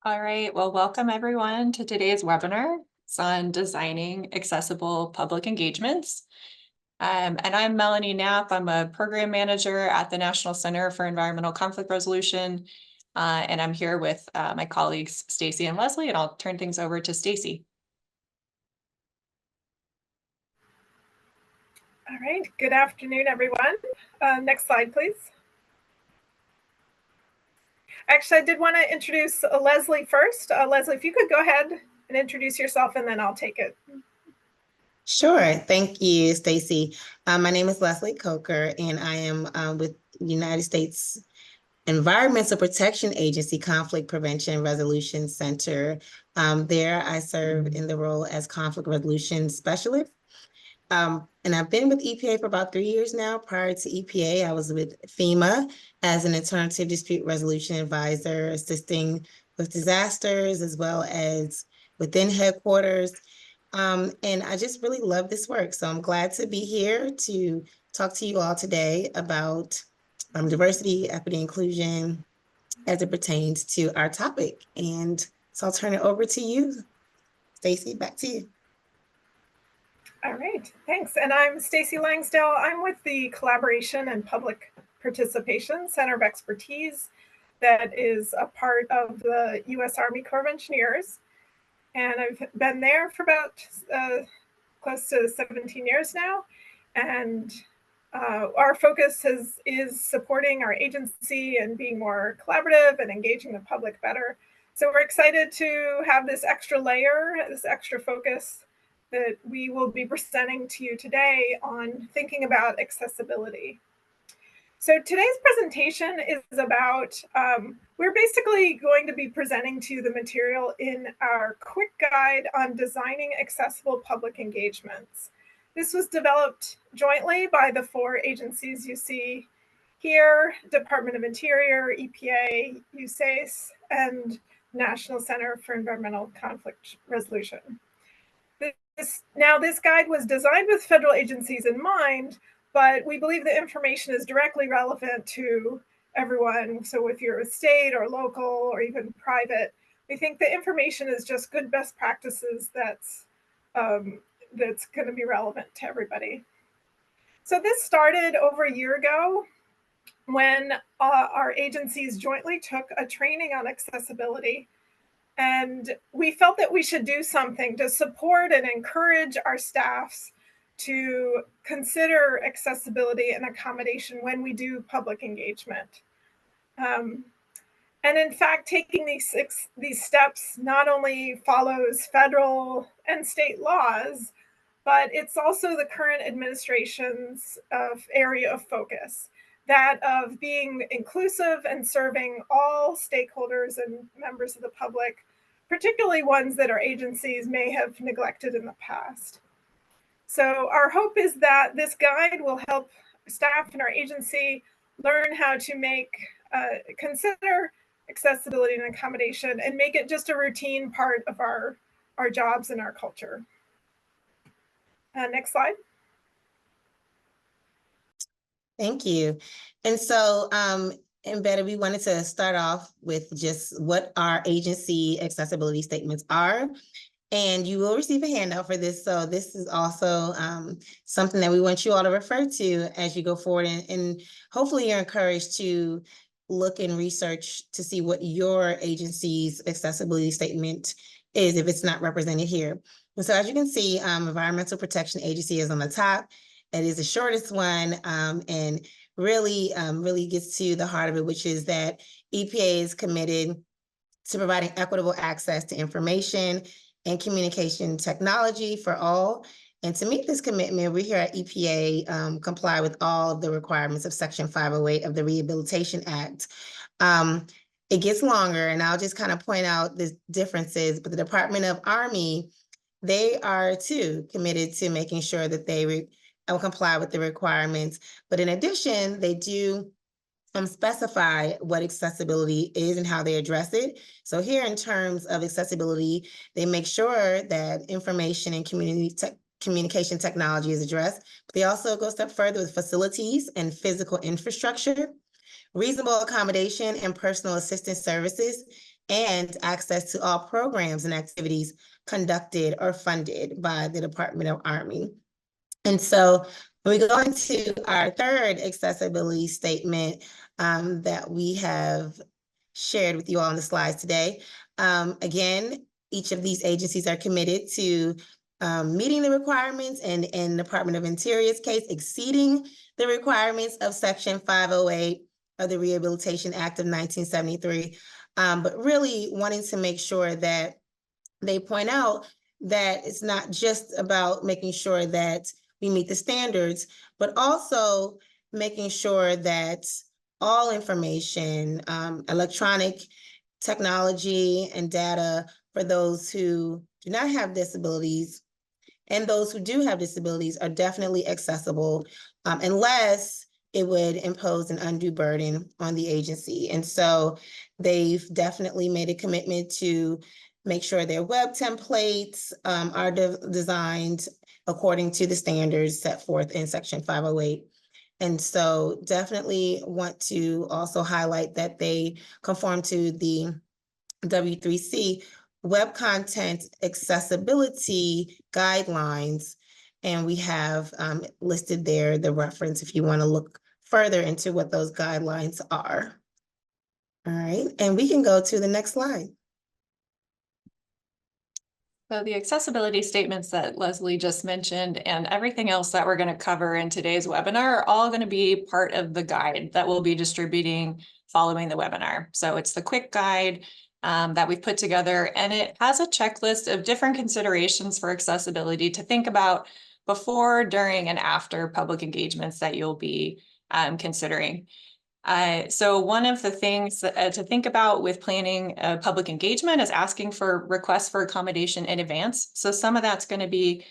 All right, well, welcome everyone to today's webinar. It's on designing accessible public engagements. And I'm Melanie Knapp. I'm a program manager at the National Center for Environmental Conflict Resolution. And I'm here with my colleagues, Stacy and Leslie, and I'll turn things over to Stacy. All right, good afternoon, everyone. Next slide, please. Actually, I did want to introduce Leslie first. Leslie, if you could go ahead and introduce yourself, and then I'll take it. Sure. Thank you, Stacy. My name is Leslie Coker, and I am with the United States Environmental Protection Agency Conflict Prevention Resolution Center. There, I serve in the role as Conflict Resolution Specialist. And I've been with EPA for about 3 years now. Prior to EPA, I was with FEMA as an alternative dispute resolution advisor, assisting with disasters as well as within headquarters. And I just really love this work. So I'm glad to be here to talk to you all today about diversity, equity, inclusion as it pertains to our topic. And so I'll turn it over to you, Stacy, back to you. All right, thanks. And I'm Stacy Langsdale. I'm with the Collaboration and Public Participation Center of Expertise that is a part of the U.S. Army Corps of Engineers. And I've been there for about close to 17 years now. And our focus is supporting our agency and being more collaborative and engaging the public better. So we're excited to have this extra layer, this extra focus that we will be presenting to you today on thinking about accessibility. So today's presentation is about, we're basically going to be presenting to you the material in our quick guide on designing accessible public engagements. This was developed jointly by the 4 agencies you see here: Department of Interior, EPA, USACE, and National Center for Environmental Conflict Resolution. This guide was designed with federal agencies in mind, but we believe the information is directly relevant to everyone. So if you're a state or local or even private, we think the information is just good best practices that's going to be relevant to everybody. So this started over a year ago when our agencies jointly took a training on accessibility. And we felt that we should do something to support and encourage our staffs to consider accessibility and accommodation when we do public engagement. And in fact, taking these steps not only follows federal and state laws, but it's also the current administration's area of focus, that of being inclusive and serving all stakeholders and members of the public, particularly ones that our agencies may have neglected in the past. So our hope is that this guide will help staff in our agency learn how to consider accessibility and accommodation and make it just a routine part of our jobs and our culture. Next slide. Thank you. And so, Embedded, we wanted to start off with just what our agency accessibility statements are. And you will receive a handout for this. So this is also something that we want you all to refer to as you go forward. And hopefully you're encouraged to look and research to see what your agency's accessibility statement is if it's not represented here. And so as you can see, Environmental Protection Agency is on the top. It is the shortest one and really gets to the heart of it, which is that EPA is committed to providing equitable access to information and communication technology for all. And to meet this commitment, we here at EPA comply with all of the requirements of Section 508 of the Rehabilitation Act. It gets longer, and I'll just kind of point out the differences, but the Department of Army, they are too committed to making sure that they comply with the requirements. But in addition, they do specify what accessibility is and how they address it. So here in terms of accessibility, they make sure that information and communication technology is addressed. But they also go a step further with facilities and physical infrastructure, reasonable accommodation and personal assistance services, and access to all programs and activities conducted or funded by the Department of Army. And so we go into our third accessibility statement that we have shared with you all on the slides today. Again, each of these agencies are committed to meeting the requirements, and in the Department of Interior's case, exceeding the requirements of Section 508 of the Rehabilitation Act of 1973, but really wanting to make sure that they point out that it's not just about making sure that we meet the standards, but also making sure that all information, electronic technology and data for those who do not have disabilities and those who do have disabilities are definitely accessible, unless it would impose an undue burden on the agency. And so they've definitely made a commitment to make sure their web templates are designed according to the standards set forth in Section 508. And so definitely want to also highlight that they conform to the W3C web content accessibility guidelines. And we have listed there the reference if you want to look further into what those guidelines are. All right, and we can go to the next slide. So the accessibility statements that Leslie just mentioned and everything else that we're going to cover in today's webinar are all going to be part of the guide that we'll be distributing following the webinar. So it's the quick guide that we've put together, and it has a checklist of different considerations for accessibility to think about before, during, and after public engagements that you'll be considering. So one of the things to think about with planning a public engagement is asking for requests for accommodation in advance. So some of that's going to be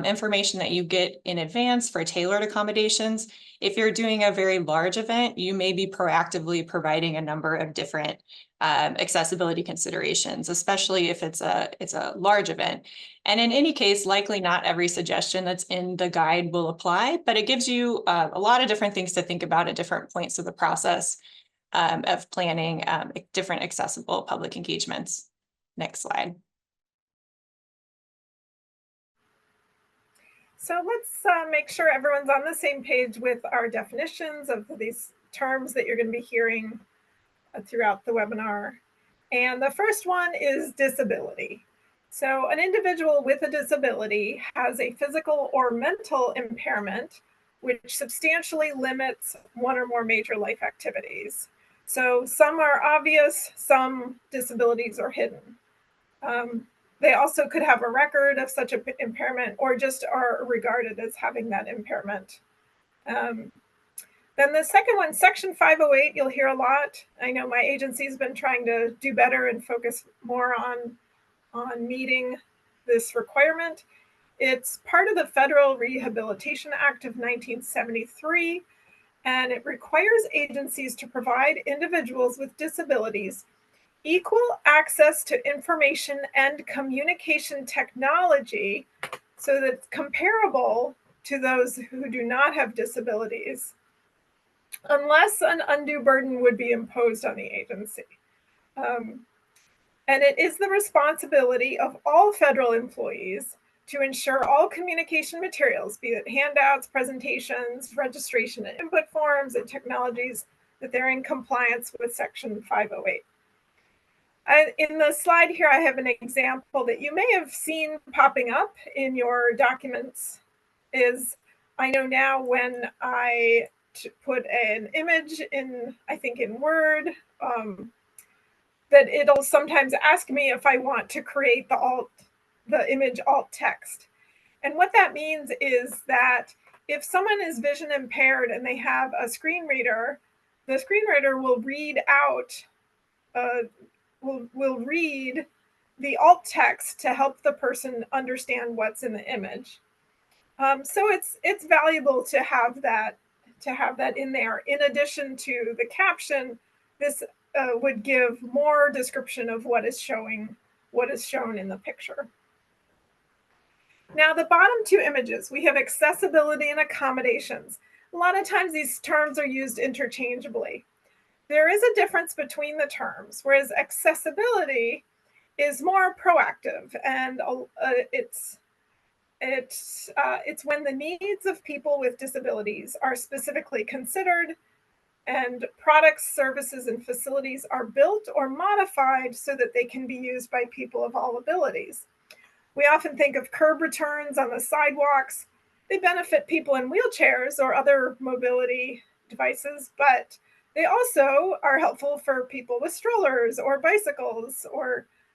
information that you get in advance for tailored accommodations. If you're doing a very large event, you may be proactively providing a number of different accessibility considerations, especially if it's a large event. And in any case, likely not every suggestion that's in the guide will apply, but it gives you a lot of different things to think about at different points of the process of planning different accessible public engagements. Next slide. So let's make sure everyone's on the same page with our definitions of these terms that you're going to be hearing throughout the webinar. And the first one is disability. So an individual with a disability has a physical or mental impairment which substantially limits one or more major life activities. So some are obvious, some disabilities are hidden. They also could have a record of such an impairment or just are regarded as having that impairment. Then the second one, Section 508, you'll hear a lot. I know my agency's been trying to do better and focus more on meeting this requirement. It's part of the Federal Rehabilitation Act of 1973, and it requires agencies to provide individuals with disabilities equal access to information and communication technology so that it's comparable to those who do not have disabilities, unless an undue burden would be imposed on the agency. And it is the responsibility of all federal employees to ensure all communication materials, be it handouts, presentations, registration and input forms, and technologies, that they're in compliance with Section 508. In the slide here, I have an example that you may have seen popping up in your documents. I know now when I put an image in, I think in Word, that it'll sometimes ask me if I want to create the image alt text. And what that means is that if someone is vision impaired and they have a screen reader, the screen reader will read out will read the alt text to help the person understand what's in the image. So it's valuable to have that in there. In addition to the caption, this would give more description of what is shown in the picture. Now, the bottom two images, we have accessibility and accommodations. A lot of times these terms are used interchangeably. There is a difference between the terms, whereas accessibility is more proactive, and it's when the needs of people with disabilities are specifically considered, and products, services, and facilities are built or modified so that they can be used by people of all abilities. We often think of curb returns on the sidewalks. They benefit people in wheelchairs or other mobility devices, but they also are helpful for people with strollers or bicycles.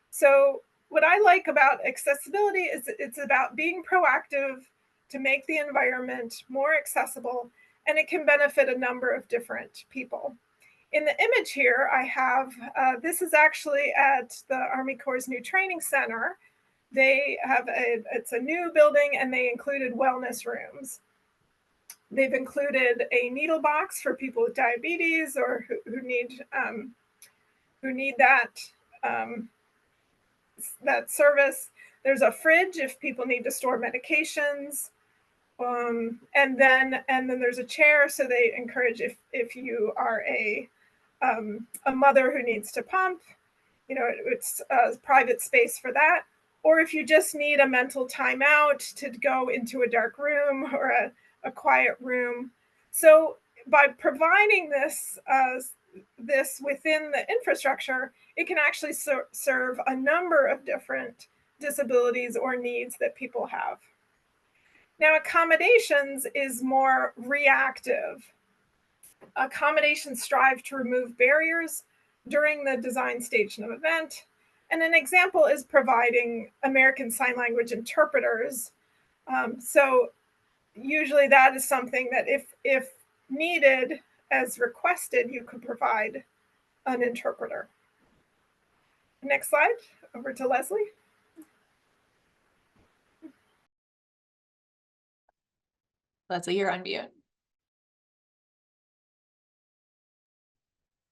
So what I like about accessibility is it's about being proactive to make the environment more accessible, and it can benefit a number of different people. In the image here, I have, this is actually at the Army Corps' new training center. They have it's a new building, and they included wellness rooms. They've included a needle box for people with diabetes or who need that service. There's a fridge if people need to store medications. And then there's a chair, so they encourage if you are a mother who needs to pump, it's a private space for that. Or if you just need a mental timeout to go into a dark room or a quiet room. So by providing this within the infrastructure, it can actually serve a number of different disabilities or needs that people have. Now, accommodations is more reactive. Accommodations strive to remove barriers during the design stage of an event. And an example is providing American Sign Language interpreters. So usually that is something that if needed as requested, you could provide an interpreter. Next slide, over to Leslie. Leslie, you're on mute.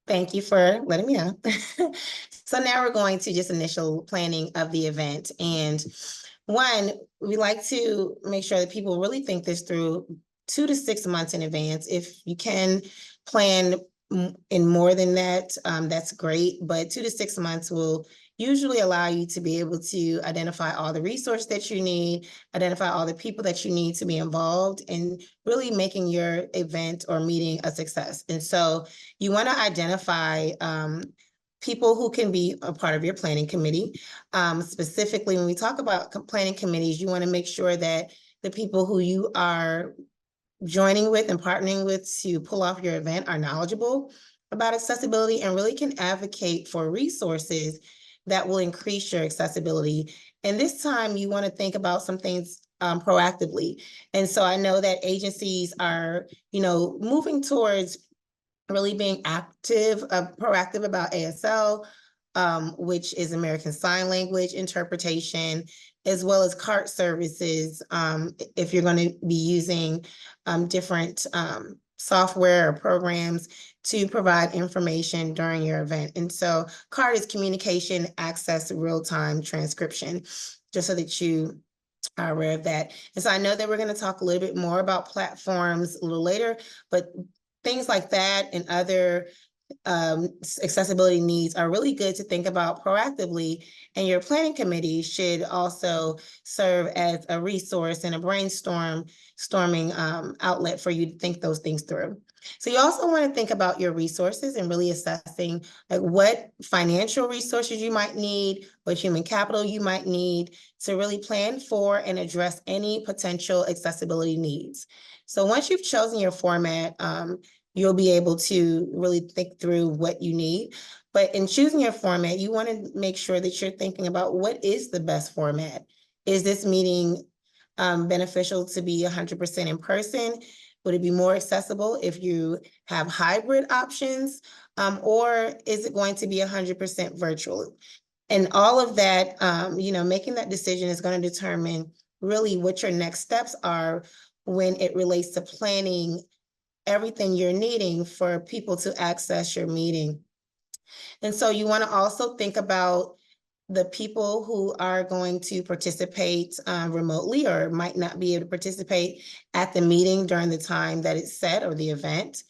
Thank you for letting me know. So now we're going to just initial planning of the event. And one, we like to make sure that people really think this through 2 to 6 months in advance. If you can plan in more than that, that's great, but 2 to 6 months will usually allow you to be able to identify all the resources that you need, identify all the people that you need to be involved, and really making your event or meeting a success. And so you want to identify people who can be a part of your planning committee. Specifically, when we talk about planning committees, you want to make sure that the people who you are joining with and partnering with to pull off your event are knowledgeable about accessibility and really can advocate for resources that will increase your accessibility. And this time you want to think about some things proactively. And so I know that agencies are, moving towards really being active, proactive about ASL, which is American Sign Language interpretation, as well as CART services, if you're going to be using different software or programs to provide information during your event. And so CART is communication, access, real-time transcription, just so that you are aware of that. And so I know that we're going to talk a little bit more about platforms a little later, but things like that and other accessibility needs are really good to think about proactively, and your planning committee should also serve as a resource and a brainstorming outlet for you to think those things through. So you also want to think about your resources and really assessing like what financial resources you might need, what human capital you might need to really plan for and address any potential accessibility needs. So once you've chosen your format, you'll be able to really think through what you need. But in choosing your format, you want to make sure that you're thinking about what is the best format. Is this meeting beneficial to be 100% in person? Would it be more accessible if you have hybrid options? Or is it going to be 100% virtual? And all of that, making that decision is going to determine really what your next steps are when it relates to planning everything you're needing for people to access your meeting. And so you want to also think about the people who are going to participate remotely or might not be able to participate at the meeting during the time that it's set or the event.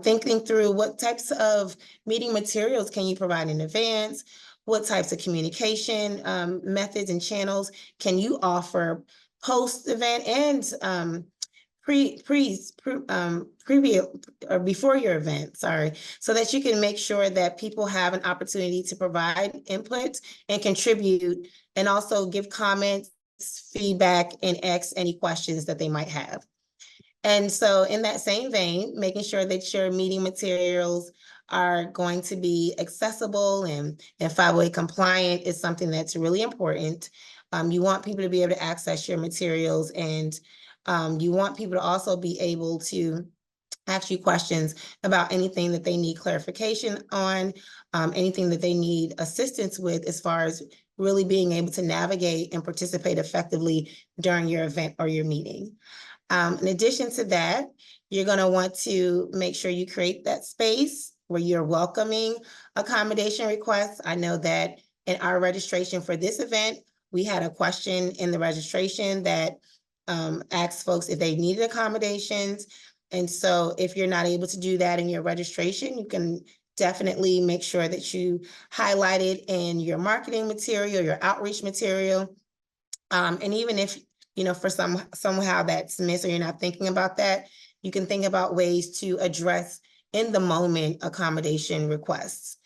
Thinking through what types of meeting materials can you provide in advance? What types of communication methods and channels can you offer post-event and before your event, sorry, so that you can make sure that people have an opportunity to provide input and contribute, and also give comments, feedback, and ask any questions that they might have. And so in that same vein, making sure that your meeting materials are going to be accessible and 508 compliant is something that's really important. You want people to be able to access your materials, and you want people to also be able to ask you questions about anything that they need clarification on, anything that they need assistance with as far as really being able to navigate and participate effectively during your event or your meeting. In addition to that, you're going to want to make sure you create that space where you're welcoming accommodation requests. I know that in our registration for this event, we had a question in the registration that asked folks if they needed accommodations. And so if you're not able to do that in your registration, you can definitely make sure that you highlight it in your marketing material, your outreach material. And even if, you know, for somehow that's missed or you're not thinking about that, you can think about ways to address in the moment accommodation requests.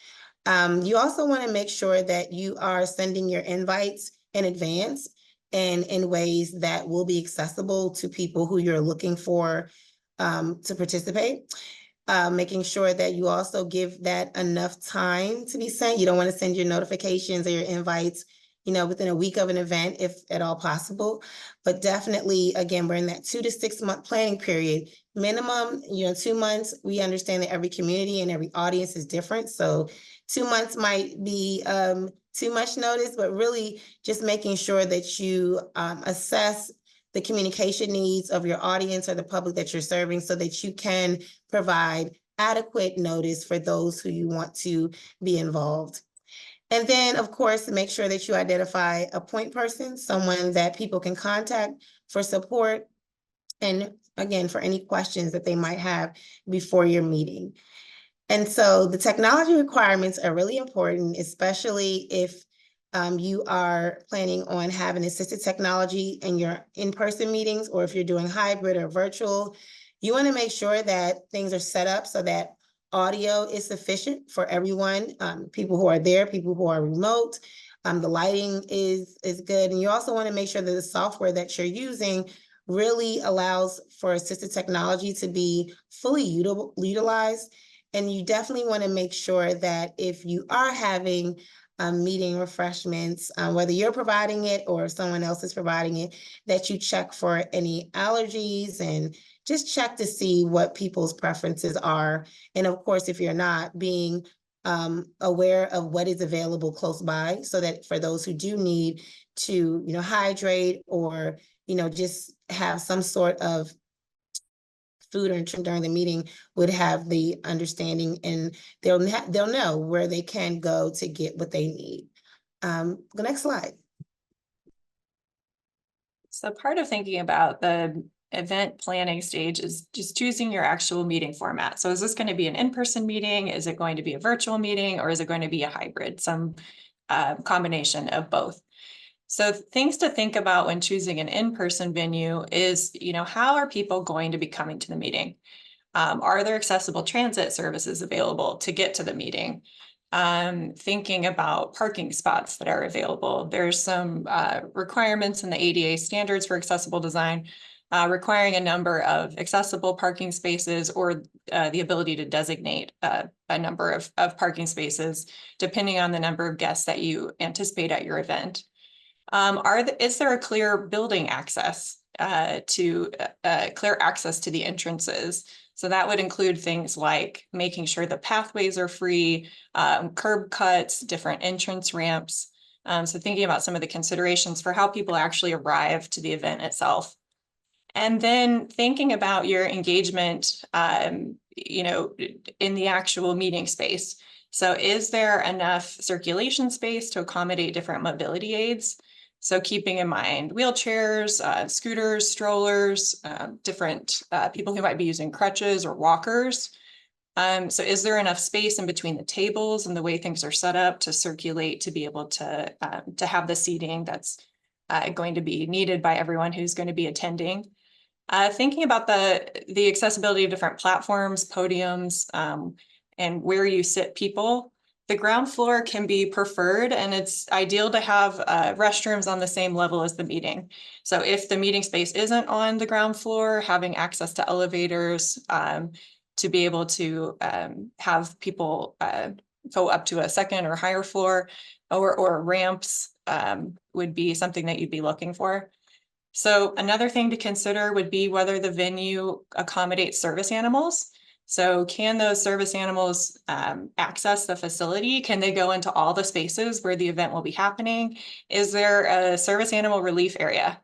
You also want to make sure that you are sending your invites in advance and in ways that will be accessible to people who you're looking for to participate. Making sure that you also give that enough time to be sent. You don't want to send your notifications or your invites, you know, within a week of an event, if at all possible. But definitely, again, we're in that 2 to 6 month planning period. Minimum, you know, 2 months. We understand that every community and every audience is different. So 2 months might be too much notice, but really just making sure that you assess the communication needs of your audience or the public that you're serving so that you can provide adequate notice for those who you want to be involved. And then, of course, make sure that you identify a point person, someone that people can contact for support, and again, for any questions that they might have before your meeting. And so the technology requirements are really important, especially if you are planning on having assisted technology in your in-person meetings, or if you're doing hybrid or virtual. You want to make sure that things are set up so that audio is sufficient for everyone, people who are there, people who are remote. The lighting is good. And you also want to make sure that the software that you're using really allows for assisted technology to be fully utilized. And you definitely want to make sure that if you are having meeting refreshments, whether you're providing it or someone else is providing it, that you check for any allergies and just check to see what people's preferences are. And of course, if you're not, being aware of what is available close by, so that for those who do need to, you know, hydrate or, you know, just have some sort of food or drink during the meeting, would have the understanding, and they'll know where they can go to get what they need. The next slide. So part of thinking about the event planning stage is just choosing your actual meeting format. So is this going to be an in-person meeting? Is it going to be a virtual meeting? Or is it going to be a hybrid, some combination of both? So things to think about when choosing an in-person venue is, you know, how are people going to be coming to the meeting? Are there accessible transit services available to get to the meeting? Thinking about parking spots that are available. There's some requirements in the ADA standards for accessible design, requiring a number of accessible parking spaces, or the ability to designate a number of parking spaces, depending on the number of guests that you anticipate at your event. Is there a clear building access clear access to the entrances? So that would include things like making sure the pathways are free, curb cuts, different entrance ramps. So thinking about some of the considerations for how people actually arrive to the event itself. And then thinking about your engagement, you know, in the actual meeting space. So is there enough circulation space to accommodate different mobility aids? So keeping in mind wheelchairs, scooters, strollers, different people who might be using crutches or walkers. So is there enough space in between the tables and the way things are set up to circulate to be able to have the seating that's going to be needed by everyone who's going to be attending? Thinking about the accessibility of different platforms, podiums, and where you sit people, the ground floor can be preferred, and it's ideal to have restrooms on the same level as the meeting. So if the meeting space isn't on the ground floor, having access to elevators to be able to have people go up to a second or higher floor, or ramps would be something that you'd be looking for. So another thing to consider would be whether the venue accommodates service animals. So can those service animals access the facility? Can they go into all the spaces where the event will be happening? Is there a service animal relief area?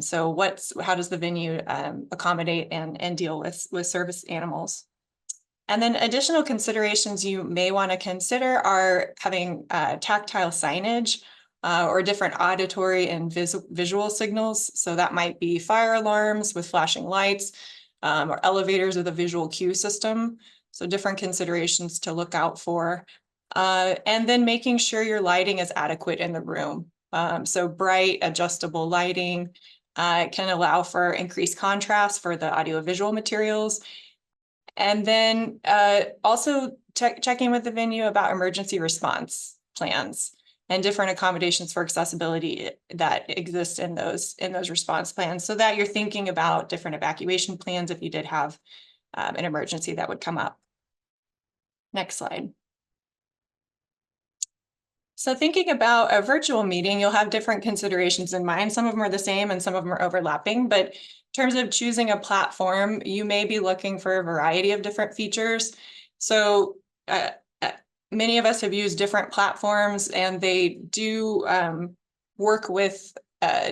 So how does the venue accommodate and deal with service animals? And then additional considerations you may want to consider are having tactile signage or different auditory and visual signals. So that might be fire alarms with flashing lights or elevators with a visual cue system. So different considerations to look out for. And then making sure your lighting is adequate in the room. So bright, adjustable lighting can allow for increased contrast for the audiovisual materials. And then also checking with the venue about emergency response plans and different accommodations for accessibility that exist in those response plans, so that you're thinking about different evacuation plans if you did have an emergency that would come up. Next slide. So thinking about a virtual meeting, you'll have different considerations in mind. Some of them are the same and some of them are overlapping, but in terms of choosing a platform, you may be looking for a variety of different features. So many of us have used different platforms, and they do work with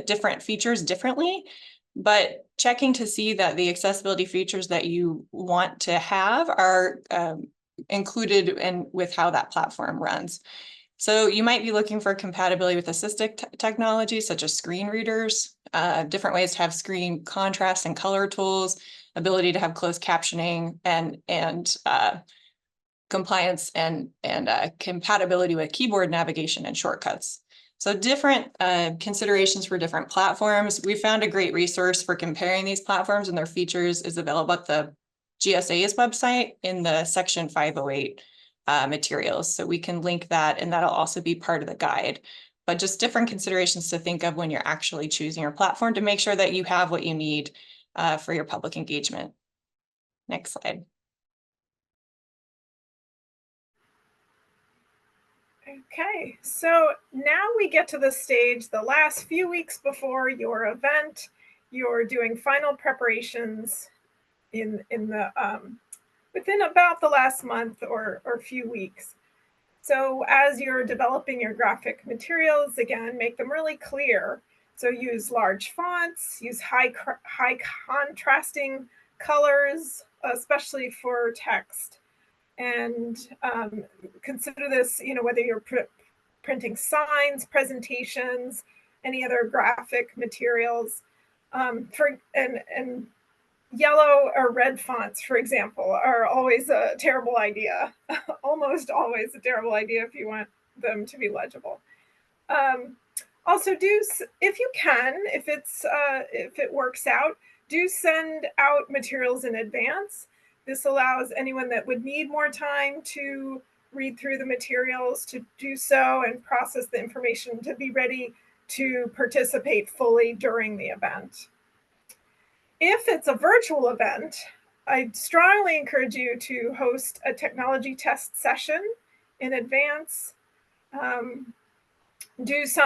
different features differently, but checking to see that the accessibility features that you want to have are included with how that platform runs. So you might be looking for compatibility with assistive technology, such as screen readers, different ways to have screen contrast and color tools, ability to have closed captioning, and compliance and compatibility with keyboard navigation and shortcuts. So different considerations for different platforms. We found a great resource for comparing these platforms and their features is available at the GSA's website in the section 508 materials. So we can link that, and that'll also be part of the guide. But just different considerations to think of when you're actually choosing your platform to make sure that you have what you need for your public engagement. Next slide. Okay, so now we get to the stage, the last few weeks before your event. You're doing final preparations in the within about the last month or few weeks. So as you're developing your graphic materials, again, make them really clear. So use large fonts, use high contrasting colors, especially for text. And consider this, whether you're printing signs, presentations, any other graphic materials. And yellow or red fonts, for example, are always a terrible idea. Almost always a terrible idea if you want them to be legible. Also, if you can, if it works out, do send out materials in advance. This allows anyone that would need more time to read through the materials to do so and process the information to be ready to participate fully during the event. If it's a virtual event, I strongly encourage you to host a technology test session in advance. This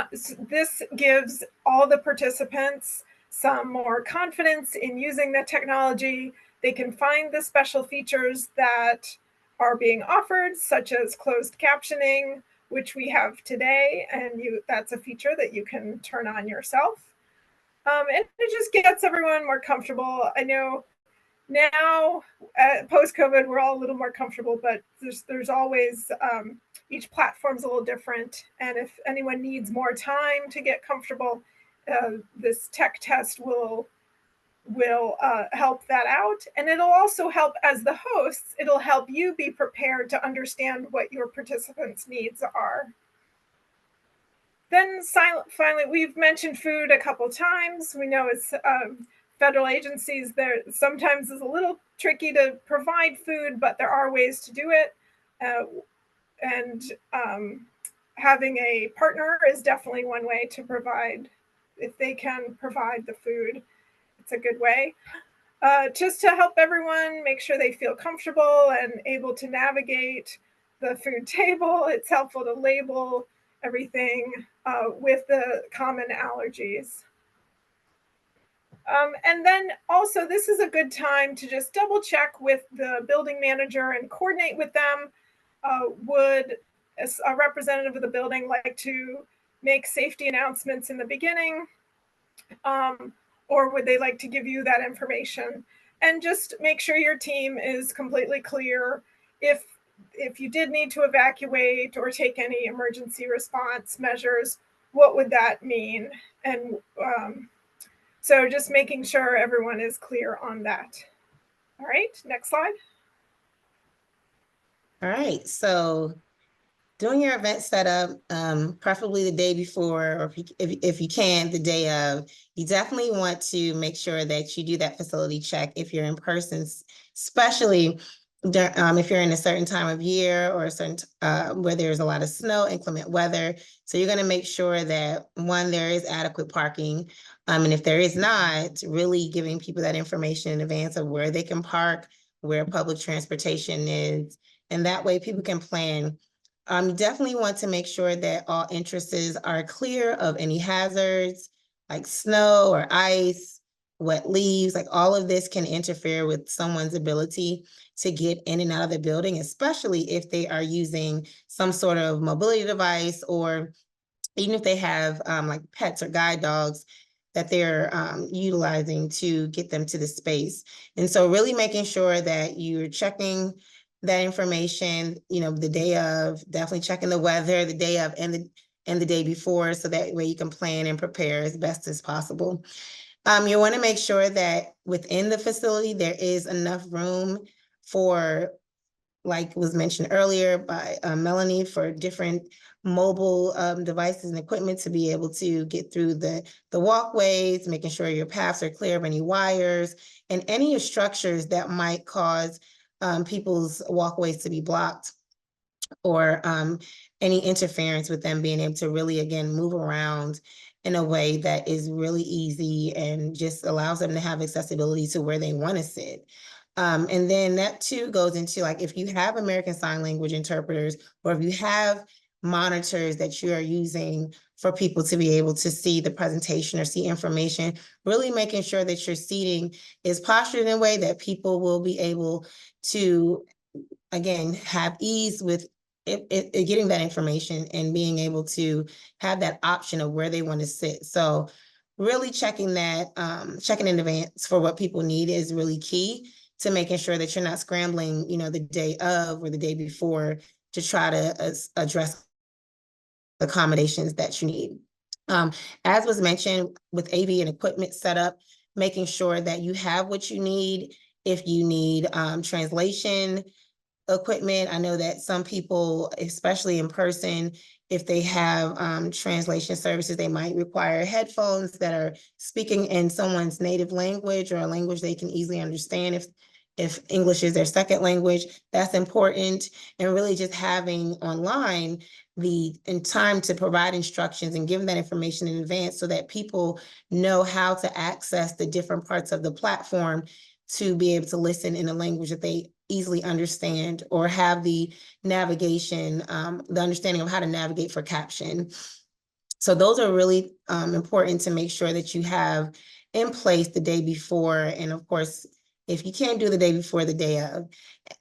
gives all the participants some more confidence in using the technology. They can find the special features that are being offered, such as closed captioning, which we have today, and that's a feature that you can turn on yourself. And it just gets everyone more comfortable. I know Now, post-COVID, we're all a little more comfortable, but there's always, each platform's a little different. And if anyone needs more time to get comfortable, this tech test will help that out. And it'll also help, as the hosts, it'll help you be prepared to understand what your participants' needs are. Then finally, we've mentioned food a couple times. We know it's federal agencies, there sometimes is a little tricky to provide food, but there are ways to do it. And having a partner is definitely one way to provide. If they can provide the food, it's a good way. Just to help everyone make sure they feel comfortable and able to navigate the food table, it's helpful to label everything with the common allergies. And then also, this is a good time to just double check with the building manager and coordinate with them. Would a representative of the building like to make safety announcements in the beginning? Or would they like to give you that information? And just make sure your team is completely clear. If you did need to evacuate or take any emergency response measures, what would that mean? And so just making sure everyone is clear on that. All right, next slide. All right, so doing your event setup, preferably the day before, or if you can, the day of, you definitely want to make sure that you do that facility check if you're in person, especially if you're in a certain time of year or a certain where there's a lot of snow, inclement weather. So you're going to make sure that, one, there is adequate parking. And if there is not, really giving people that information in advance of where they can park, where public transportation is. And that way people can plan. Definitely want to make sure that all entrances are clear of any hazards like snow or ice, wet leaves. Like, all of this can interfere with someone's ability to get in and out of the building, especially if they are using some sort of mobility device, or even if they have like pets or guide dogs that they're utilizing to get them to the space. And so really making sure that you're checking that information, the day of, definitely checking the weather the day of and the day before, so that way you can plan and prepare as best as possible. You want to make sure that within the facility there is enough room for, like was mentioned earlier by Melanie, for different mobile devices and equipment to be able to get through the walkways, making sure your paths are clear of any wires and any structures that might cause people's walkways to be blocked, or any interference with them being able to really, again, move around in a way that is really easy and just allows them to have accessibility to where they want to sit. And then that too goes into, like, if you have American Sign Language interpreters, or if you have monitors that you are using for people to be able to see the presentation or see information, really making sure that your seating is postured in a way that people will be able to, again, have ease with getting that information and being able to have that option of where they want to sit. So really checking that, checking in advance for what people need is really key to making sure that you're not scrambling, the day of or the day before to try to address accommodations that you need. As was mentioned, with AV and equipment setup, making sure that you have what you need. If you need translation equipment, I know that some people, especially in person, if they have translation services, they might require headphones that are speaking in someone's native language, or a language they can easily understand. If English is their second language, that's important. And really just having online in time to provide instructions and give that information in advance, so that people know how to access the different parts of the platform to be able to listen in a language that they easily understand, or have the navigation, the understanding of how to navigate for caption. So those are really important to make sure that you have in place the day before. And of course, if you can't do the day before, the day of.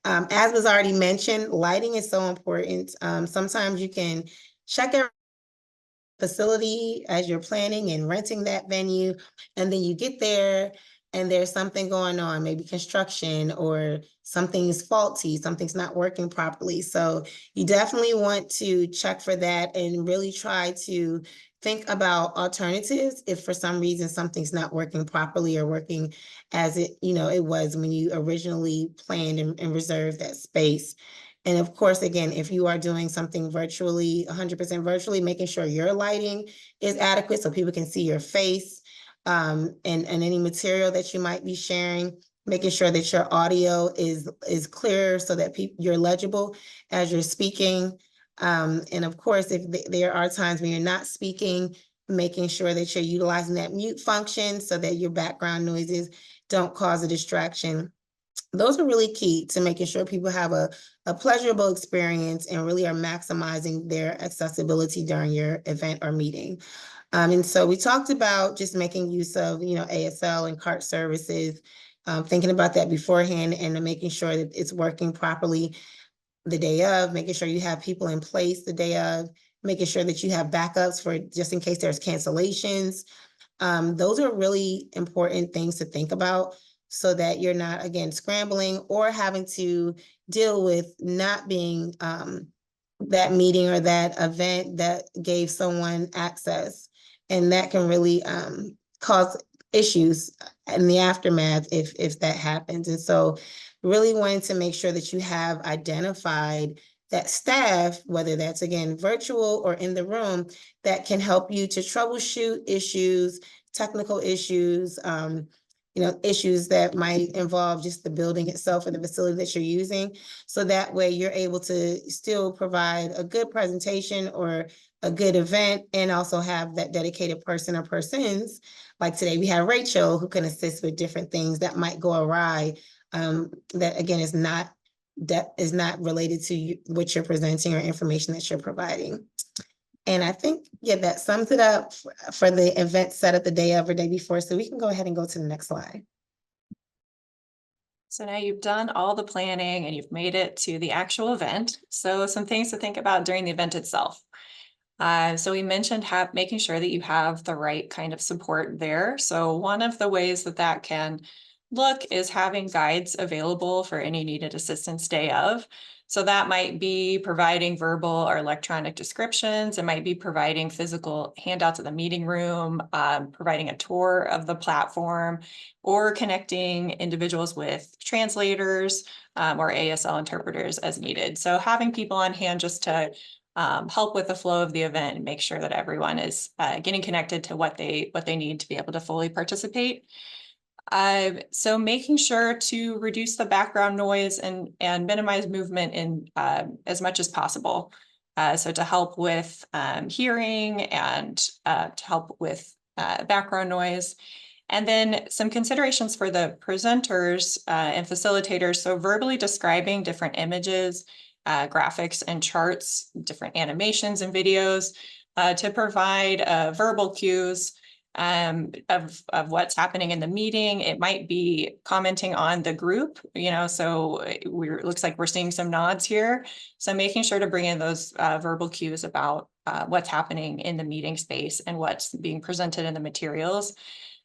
As was already mentioned, lighting is so important. Sometimes you can check every facility as you're planning and renting that venue, and then you get there and there's something going on, maybe construction or something's faulty, something's not working properly. So you definitely want to check for that and really try to think about alternatives if for some reason something's not working properly or working as it was when you originally planned and reserved that space. And of course, again, if you are doing something virtually, 100% virtually, making sure your lighting is adequate so people can see your face, and any material that you might be sharing, making sure that your audio is clear so that you're legible as you're speaking. And of course, if there are times when you're not speaking, making sure that you're utilizing that mute function so that your background noises don't cause a distraction. Those are really key to making sure people have a pleasurable experience and really are maximizing their accessibility during your event or meeting. And so we talked about just making use of, ASL and cart services, thinking about that beforehand and making sure that it's working properly the day of, making sure you have people in place the day of, making sure that you have backups for just in case there's cancellations. Those are really important things to think about so that you're not, again, scrambling or having to deal with not being that meeting or that event that gave someone access. And that can really cause issues in the aftermath if that happens. And so really wanting to make sure that you have identified that staff, whether that's, again, virtual or in the room, that can help you to troubleshoot issues, technical issues, issues that might involve just the building itself or the facility that you're using. So that way you're able to still provide a good presentation or a good event and also have that dedicated person or persons. Like today we have Rachel who can assist with different things that might go awry. That again is not related to what you're presenting or information that you're providing. And I think, yeah, that sums it up for the event set up the day of or day before. So we can go ahead and go to the next slide. So now you've done all the planning and you've made it to the actual event. So some things to think about during the event itself. So we mentioned making sure that you have the right kind of support there. So one of the ways that can look is having guides available for any needed assistance day of. So that might be providing verbal or electronic descriptions. It might be providing physical handouts of the meeting room, providing a tour of the platform, or connecting individuals with translators or ASL interpreters as needed. So having people on hand just to help with the flow of the event and make sure that everyone is getting connected to what they need to be able to fully participate. So making sure to reduce the background noise and minimize movement in as much as possible. So to help with hearing and to help with background noise. And then some considerations for the presenters and facilitators. So verbally describing different images, graphics and charts, different animations and videos to provide verbal cues of what's happening in the meeting. It might be commenting on the group, so it looks like we're seeing some nods here. So making sure to bring in those verbal cues about what's happening in the meeting space and what's being presented in the materials.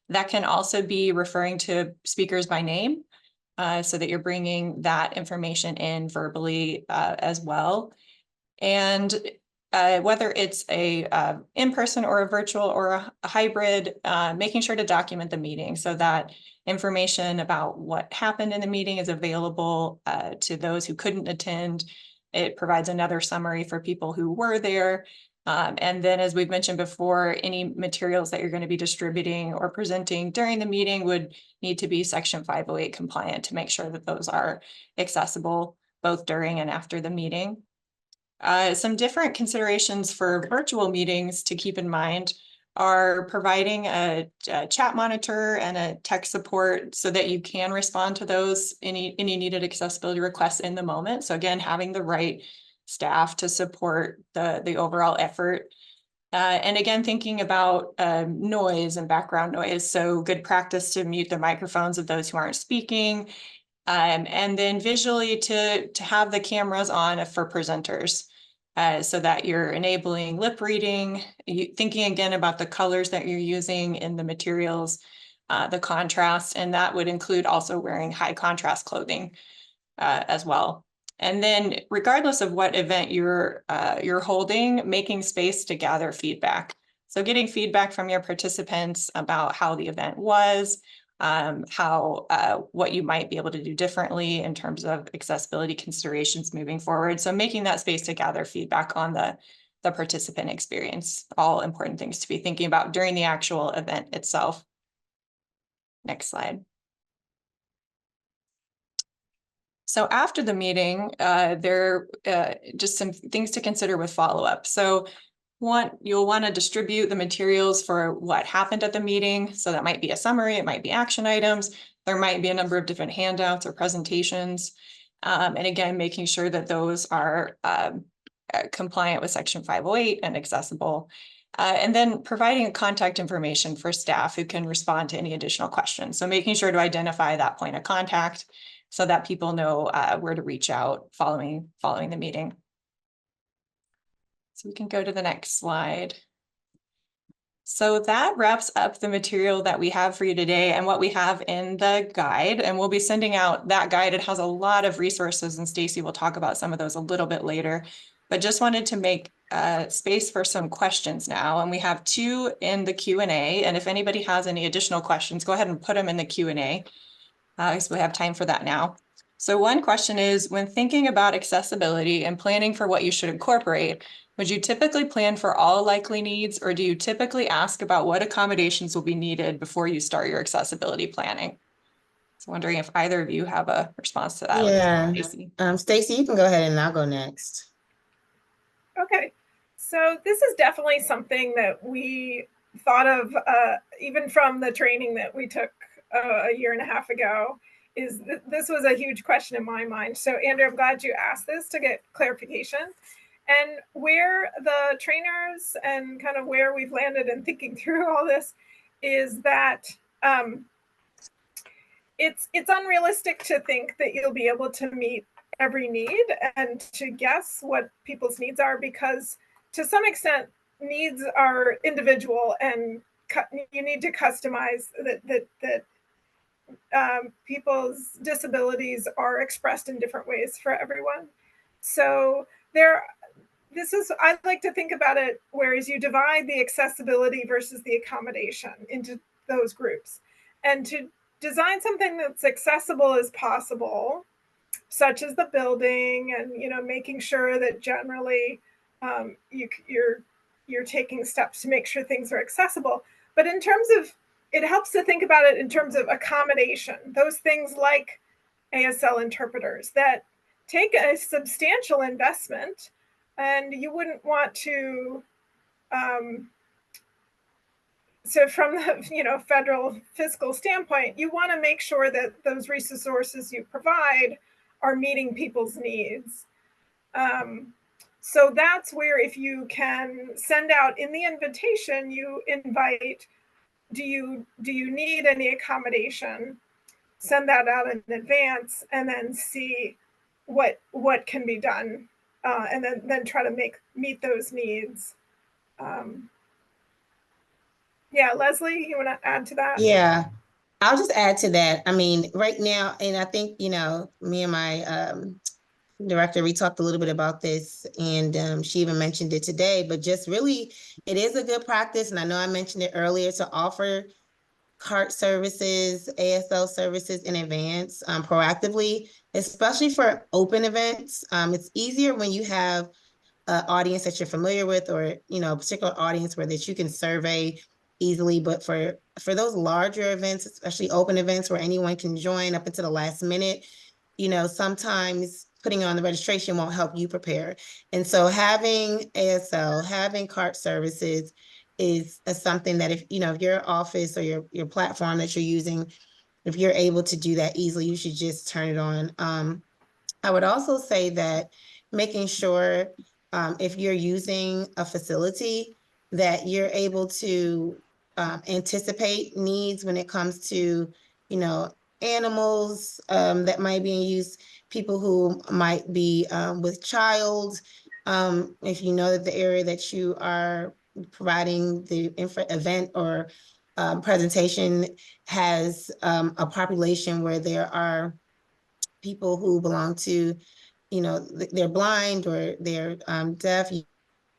That can also be referring to speakers by name so that you're bringing that information in verbally as well. And whether it's a in-person or a virtual or a hybrid, making sure to document the meeting so that information about what happened in the meeting is available to those who couldn't attend. It provides another summary for people who were there. And then, as we've mentioned before, any materials that you're going to be distributing or presenting during the meeting would need to be Section 508 compliant to make sure that those are accessible both during and after the meeting. Some different considerations for virtual meetings to keep in mind are providing a chat monitor and a tech support so that you can respond to those any needed accessibility requests in the moment. So again, having the right staff to support the overall effort. And again, thinking about noise and background noise. So good practice to mute the microphones of those who aren't speaking. And then visually to have the cameras on for presenters so that you're enabling lip reading, thinking again about the colors that you're using in the materials, the contrast, and that would include also wearing high contrast clothing as well. And then regardless of what event you're holding, making space to gather feedback. So getting feedback from your participants about how the event was, what you might be able to do differently in terms of accessibility considerations moving forward. So making that space to gather feedback on the participant experience, all important things to be thinking about during the actual event itself. Next slide. So after the meeting, there are just some things to consider with follow-up. So you'll want to distribute the materials for what happened at the meeting. So that might be a summary, it might be action items, there might be a number of different handouts or presentations. And again, making sure that those are compliant with Section 508 and accessible. And then providing contact information for staff who can respond to any additional questions. So making sure to identify that point of contact so that people know where to reach out following the meeting. So we can go to the next slide. So that wraps up the material that we have for you today and what we have in the guide. And we'll be sending out that guide. It has a lot of resources, and Stacy will talk about some of those a little bit later. But just wanted to make space for some questions now. And we have 2 in the Q&A. And if anybody has any additional questions, go ahead and put them in the Q&A. So we have time for that now. So one question is, when thinking about accessibility and planning for what you should incorporate, would you typically plan for all likely needs, or do you typically ask about what accommodations will be needed before you start your accessibility planning? So wondering if either of you have a response to that. Yeah, Stacy, you can go ahead and I'll go next. Okay, so this is definitely something that we thought of even from the training that we took a year and a half ago. This was a huge question in my mind. So Andrew, I'm glad you asked this to get clarification. And where the trainers and kind of where we've landed in thinking through all this is that it's unrealistic to think that you'll be able to meet every need and to guess what people's needs are, because to some extent needs are individual and you need to customize that people's disabilities are expressed in different ways for everyone. So I'd like to think about it, whereas you divide the accessibility versus the accommodation into those groups, and to design something that's accessible as possible, such as the building, and making sure that generally you're taking steps to make sure things are accessible. But in terms of, it helps to think about it in terms of accommodation, those things like ASL interpreters that take a substantial investment, and you wouldn't want to so from the federal fiscal standpoint, you want to make sure that those resources you provide are meeting people's needs. So that's where, if you can send out in the invitation, you invite, do you need any accommodation? Send that out in advance, and then see what can be done, and then try to meet those needs. Yeah, Leslie, you want to add to that? Yeah, I'll just add to that. I mean, right now, and I think, me and my director, we talked a little bit about this, and she even mentioned it today, but just really, it is a good practice. And I know I mentioned it earlier, to offer CART services, ASL services in advance, proactively, especially for open events. It's easier when you have an audience that you're familiar with, or a particular audience that you can survey easily. But for those larger events, especially open events where anyone can join up until the last minute, sometimes putting on the registration won't help you prepare. And so having ASL, having CART services is something that if your office or your platform that you're using, if you're able to do that easily, you should just turn it on. I would also say that making sure if you're using a facility, that you're able to anticipate needs when it comes to, animals that might be in use, people who might be with child. If you know that the area that you are providing the event or presentation has a population where there are people who belong to, you know, they're blind or they're deaf,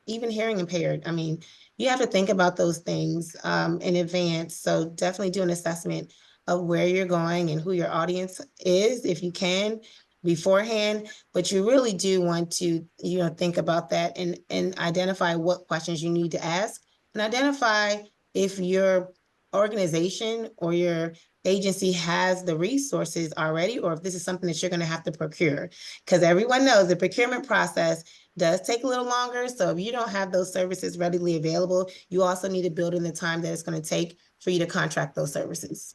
even hearing impaired. I mean, you have to think about those things in advance. So definitely do an assessment of where you're going and who your audience is, if you can, beforehand. But you really do want to, you know, think about that and identify what questions you need to ask, and identify if your organization or your agency has the resources already, or if this is something that you're going to have to procure. Because everyone knows the procurement process does take a little longer. So if you don't have those services readily available, you also need to build in the time that it's going to take for you to contract those services.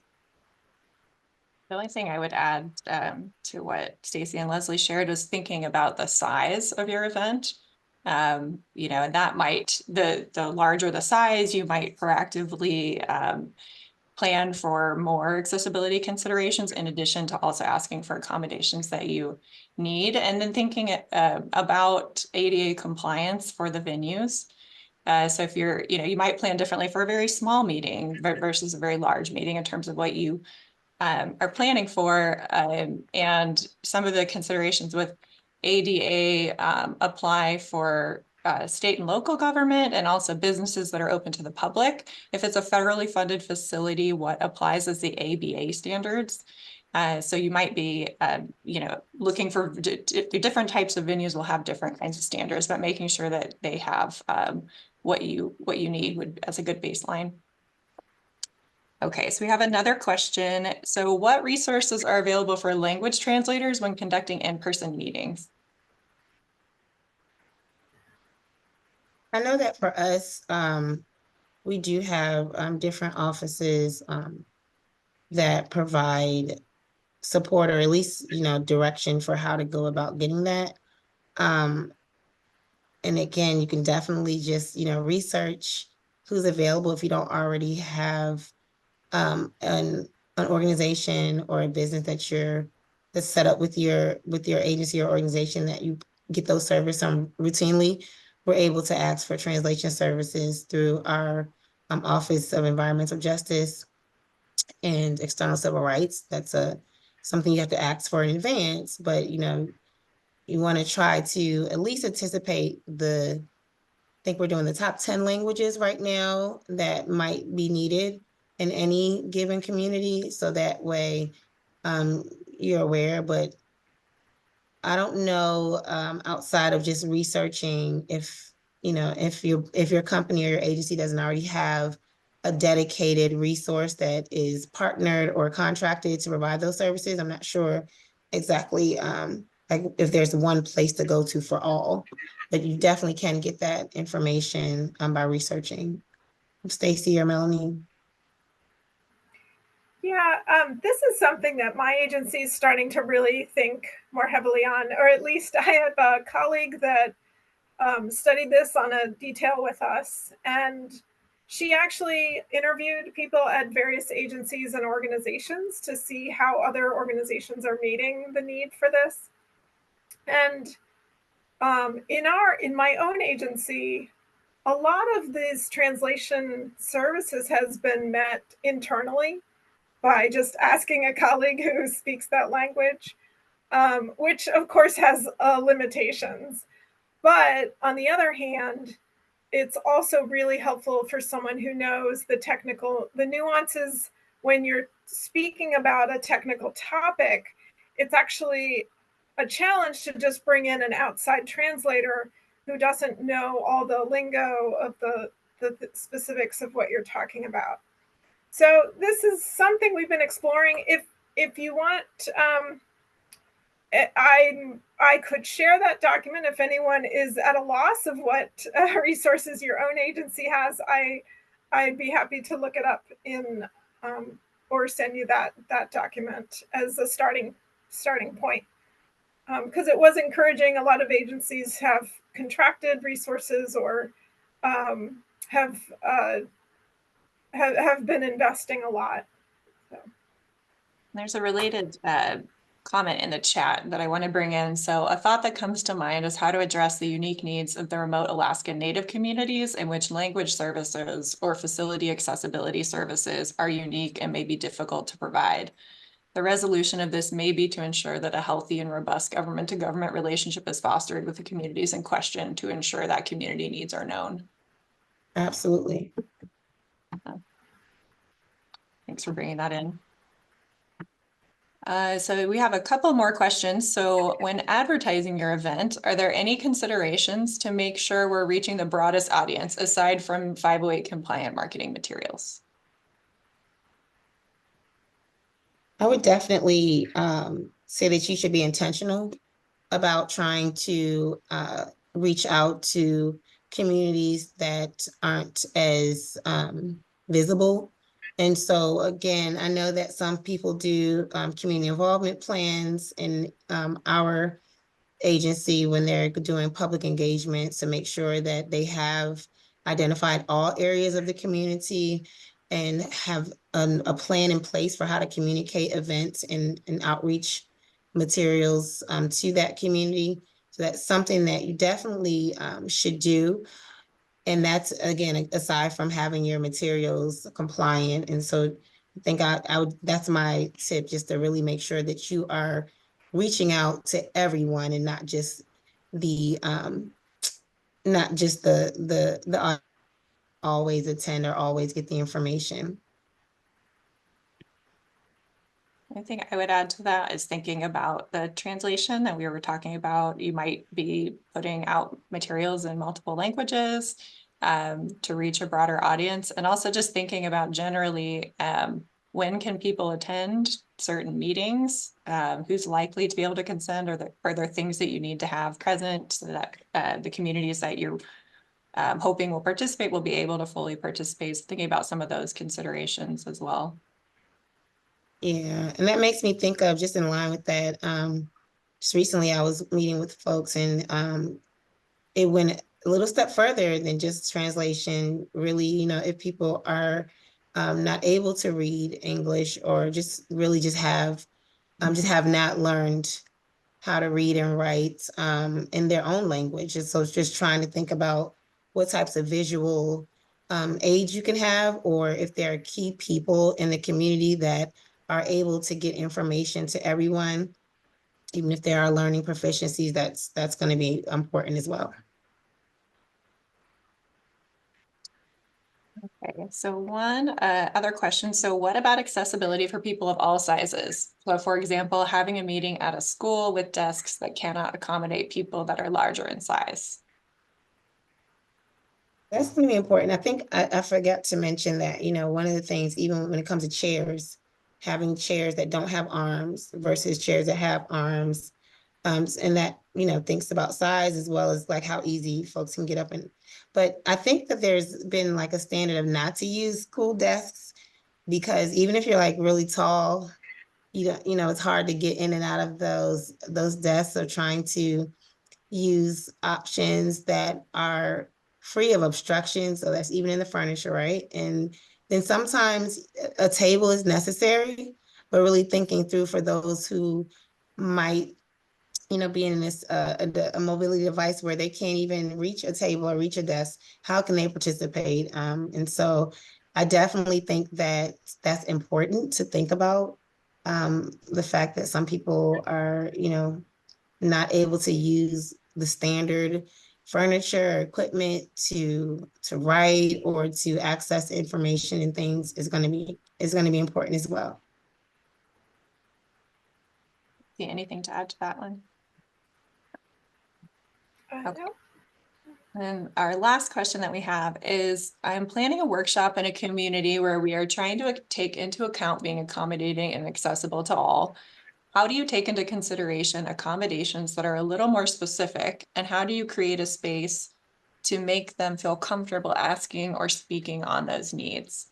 The only thing I would add to what Stacy and Leslie shared was thinking about the size of your event. You know, and that might, the larger the size, you might proactively plan for more accessibility considerations in addition to also asking for accommodations that you need. And then thinking about ADA compliance for the venues. So if you're, you know, you might plan differently for a very small meeting versus a very large meeting in terms of what you are planning for. And some of the considerations with ADA apply for state and local government and also businesses that are open to the public. If it's a federally funded facility, what applies is the ABA standards. So you might be, you know, looking for different types of venues will have different kinds of standards, but making sure that they have what you need as a good baseline. Okay, so we have another question. So what resources are available for language translators when conducting in-person meetings? I know that for us, we do have different offices that provide support, or at least, you know, direction for how to go about getting that. And again, you can definitely just, you know, research who's available if you don't already have an organization or a business that's set up with your agency or organization that you get those services routinely. We're able to ask for translation services through our Office of Environmental Justice and External Civil Rights. That's something you have to ask for in advance, but you know, you want to try to at least anticipate I think we're doing the top 10 languages right now that might be needed in any given community. So that way you're aware, but I don't know outside of just researching if, you know, if your company or your agency doesn't already have a dedicated resource that is partnered or contracted to provide those services. I'm not sure exactly like if there's one place to go to for all, but you definitely can get that information by researching. Stacy or Melanie? Yeah, this is something that my agency is starting to really think more heavily on, or at least I have a colleague that studied this on a detail with us, and she actually interviewed people at various agencies and organizations to see how other organizations are meeting the need for this. And in my own agency, a lot of these translation services has been met internally by just asking a colleague who speaks that language, which of course has limitations. But on the other hand, it's also really helpful for someone who knows the nuances when you're speaking about a technical topic. It's actually a challenge to just bring in an outside translator who doesn't know all the lingo of the specifics of what you're talking about. So this is something we've been exploring. If you want, I could share that document if anyone is at a loss of what resources your own agency has. I'd be happy to look it up in or send you that document as a starting point, because it was encouraging. A lot of agencies have contracted resources or have been investing a lot. So. There's a related comment in the chat that I want to bring in. So a thought that comes to mind is how to address the unique needs of the remote Alaskan Native communities in which language services or facility accessibility services are unique and may be difficult to provide. The resolution of this may be to ensure that a healthy and robust government-to-government relationship is fostered with the communities in question to ensure that community needs are known. Absolutely. Thanks for bringing that in. So we have a couple more questions. So when advertising your event, are there any considerations to make sure we're reaching the broadest audience aside from 508 compliant marketing materials? I would definitely say that you should be intentional about trying to reach out to communities that aren't as visible. And so again, I know that some people do community involvement plans in our agency when they're doing public engagement to make sure that they have identified all areas of the community and have a plan in place for how to communicate events and outreach materials to that community. So that's something that you definitely should do. And that's, again, aside from having your materials compliant. And so I think I would, that's my tip, just to really make sure that you are reaching out to everyone and not just the always attend or always get the information. I think I would add to that is thinking about the translation that we were talking about. You might be putting out materials in multiple languages to reach a broader audience, and also just thinking about generally when can people attend certain meetings, who's likely to be able to consent, or are there things that you need to have present so that the communities that you're hoping will participate will be able to fully participate. So thinking about some of those considerations as well. Yeah, and that makes me think of, just in line with that, just recently I was meeting with folks and it went a little step further than just translation. Really, if people are not able to read English or just really just have not learned how to read and write in their own language. And so it's just trying to think about what types of visual aids you can have, or if there are key people in the community that are able to get information to everyone, even if there are learning proficiencies, that's going to be important as well. Okay, so one other question. So what about accessibility for people of all sizes? So for example, having a meeting at a school with desks that cannot accommodate people that are larger in size. That's going to be important. I think I forgot to mention that, one of the things, even when it comes to chairs, having chairs that don't have arms versus chairs that have arms, and that, thinks about size as well as like how easy folks can get up and, but I think that there's been like a standard of not to use school desks, because even if you're like really tall, it's hard to get in and out of those desks. So trying to use options that are free of obstruction. So that's even in the furniture, right? And then sometimes a table is necessary, but really thinking through for those who might, be in this a mobility device where they can't even reach a table or reach a desk, how can they participate? And so I definitely think that that's important to think about, the fact that some people are, not able to use the standard furniture or equipment to write or to access information and things is going to be important as well. See anything to add to that one? Okay. No. And our last question that we have is, I'm planning a workshop in a community where we are trying to take into account being accommodating and accessible to all. How do you take into consideration accommodations that are a little more specific, and how do you create a space to make them feel comfortable asking or speaking on those needs?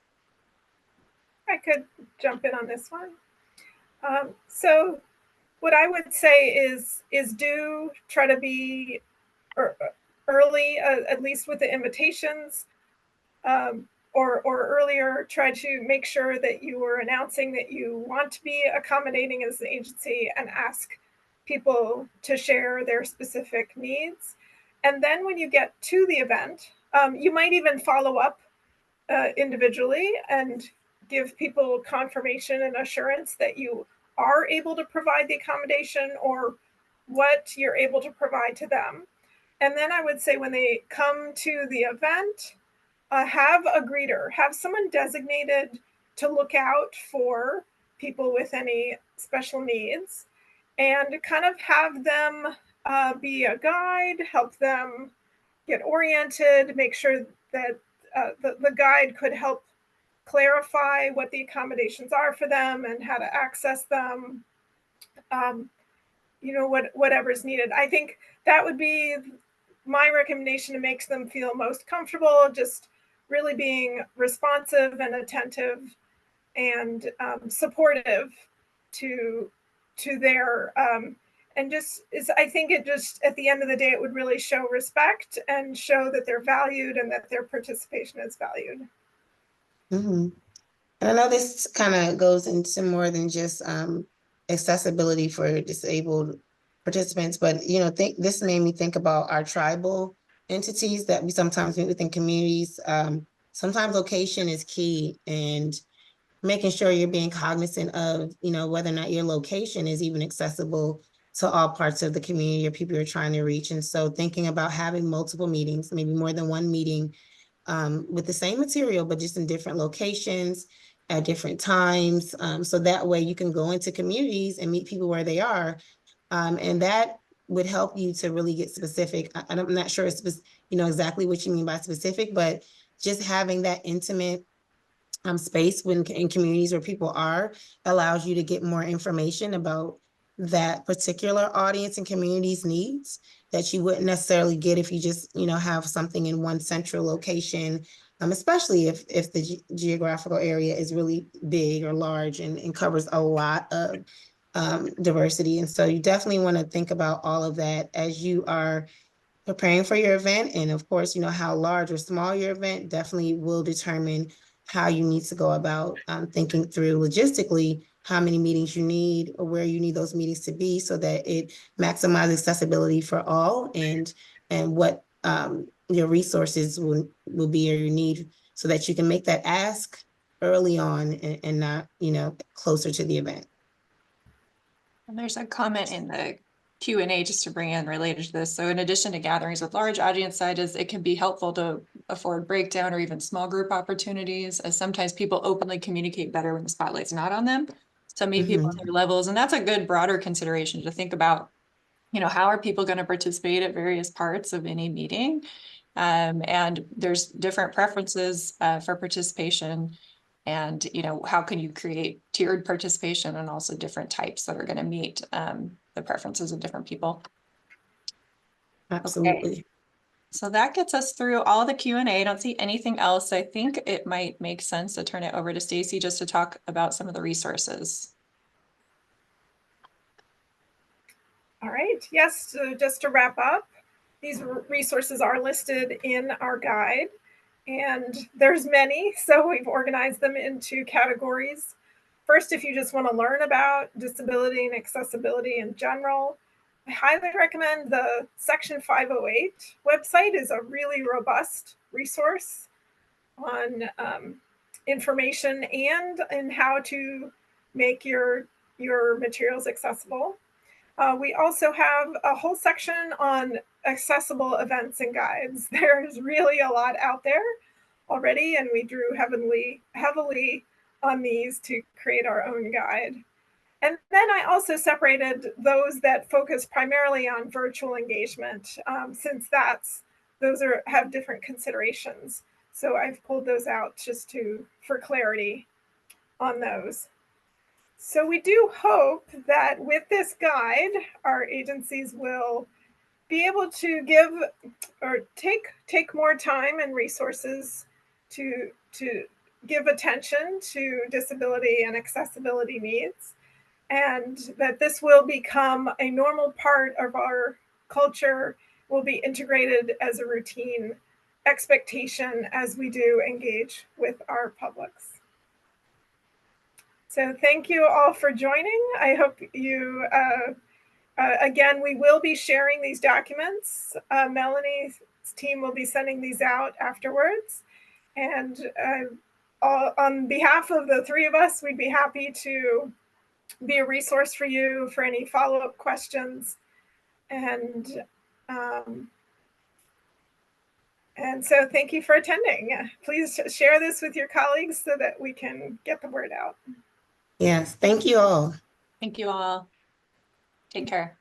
I could jump in on this one. So what I would say is do try to be early, at least with the invitations. or earlier, try to make sure that you were announcing that you want to be accommodating as an agency and ask people to share their specific needs. And then when you get to the event, you might even follow up individually and give people confirmation and assurance that you are able to provide the accommodation or what you're able to provide to them. And then I would say when they come to the event, have a greeter, have someone designated to look out for people with any special needs, and kind of have them be a guide, help them get oriented, make sure that the guide could help clarify what the accommodations are for them and how to access them. Whatever's needed. I think that would be my recommendation to make them feel most comfortable, just really being responsive and attentive and supportive to their and just is, I think it just, at the end of the day, it would really show respect and show that they're valued and that their participation is valued. Mm-hmm. And I know this kind of goes into more than just accessibility for disabled participants, but this made me think about our tribal entities that we sometimes meet within communities. Sometimes location is key, and making sure you're being cognizant of, whether or not your location is even accessible to all parts of the community or people you're trying to reach. And so thinking about having multiple meetings, maybe more than one meeting, with the same material, but just in different locations at different times. So that way you can go into communities and meet people where they are. And that would help you to really get specific. I'm not sure it's, exactly what you mean by specific, but just having that intimate space when in communities where people are allows you to get more information about that particular audience and community's needs that you wouldn't necessarily get if you just have something in one central location, especially if the geographical area is really big or large and covers a lot of diversity. And so you definitely want to think about all of that as you are preparing for your event. And of course, how large or small your event definitely will determine how you need to go about thinking through logistically how many meetings you need or where you need those meetings to be so that it maximizes accessibility for all, and what your resources will be or you need so that you can make that ask early on and not, closer to the event. And there's a comment in the Q&A just to bring in related to this. So in addition to gatherings with large audience sizes, it can be helpful to afford breakdown or even small group opportunities, as sometimes people openly communicate better when the spotlight's not on them. So meet people at their levels. And that's a good broader consideration to think about, how are people going to participate at various parts of any meeting? And there's different preferences for participation. And, how can you create tiered participation and also different types that are going to meet the preferences of different people? Absolutely. Okay. So that gets us through all the Q&A. I don't see anything else. I think it might make sense to turn it over to Stacy just to talk about some of the resources. All right. Yes, so just to wrap up, these resources are listed in our guide, and there's many, so we've organized them into categories. First, if you just want to learn about disability and accessibility in general, I highly recommend the Section 508 website. Is a really robust resource on information and in how to make your materials accessible. We also have a whole section on accessible events and guides. There's really a lot out there already, and we drew heavily on these to create our own guide. And then I also separated those that focus primarily on virtual engagement, since those have different considerations. So I've pulled those out just for clarity on those. So we do hope that with this guide, our agencies will be able to give or take more time and resources to give attention to disability and accessibility needs, and that this will become a normal part of our culture, will be integrated as a routine expectation as we do engage with our publics. So thank you all for joining. I hope you, again, we will be sharing these documents. Melanie's team will be sending these out afterwards. And on behalf of the three of us, we'd be happy to be a resource for you for any follow-up questions. And so thank you for attending. Please share this with your colleagues so that we can get the word out. Yes, thank you all. Thank you all. Take care.